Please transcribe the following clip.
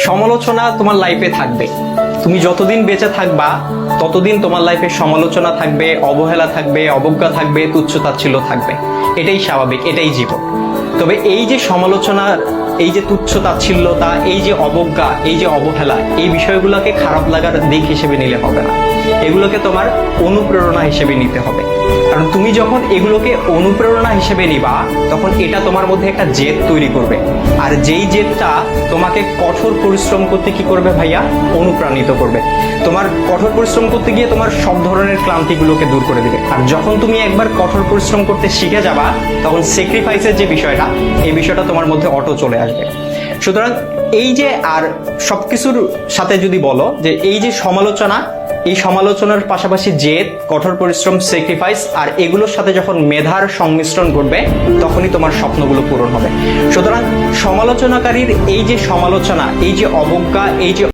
সমালোচনা তোমার লাইফে থাকবে। তুমি যতদিন বেঁচে থাকবা ততদিন তোমার লাইফে সমালোচনা থাকবে, অবহেলা থাকবে, অবজ্ঞা থাকবে, তুচ্ছ-তাচ্ছিল্য থাকবে। এটাই স্বাভাবিক, এটাই জীবন। তবে এই যে সমালোচনার, এই যে তুচ্ছ-তাচ্ছিল্যতা, এই যে অবজ্ঞা, এই যে অবহেলা, এই বিষয়গুলোকে খারাপ লাগার দিক হিসেবে নিলে হবে না। এগুলোকে তোমার অনুপ্রেরণা হিসেবে নিতে হবে। কারণ তুমি যখন এগুলোকে অনুপ্রেরণা হিসেবে নিবা, তখন এটা তোমার মধ্যে একটা জেদ তৈরি করবে। আর যেই জেদটা তোমাকে কঠোর পরিশ্রম করতে কি করবে ভাইয়া? অনুপ্রাণিত করবে। তোমার কঠোর পরিশ্রম করতে গিয়ে তোমার সব ধরনের ক্লান্তিগুলোকে দূর করে দিবে। আর যখন তুমি একবার কঠোর পরিশ্রম করতে শিখে যাবা, তখন স্যাক্রিফাইসের যে বিষয়টা, এই বিষয়টা তোমার মধ্যে অটো চলে আসবে। সুতরাং এই যে, আর সবকিছুর সাথে যদি বলো যে এই যে সমালোচনা, এই সমালোচনার পাশাপাশি জেদ, কঠোর পরিশ্রম, স্যাক্রিফাইস, আর এগুলোর সাথে যখন মেধার সংমিশ্রণ ঘটবে, তখনই তোমার স্বপ্নগুলো পূরণ হবে। সুতরাং সমালোচনাকারীর এই যে সমালোচনা, এই যে অবজ্ঞা, এই যে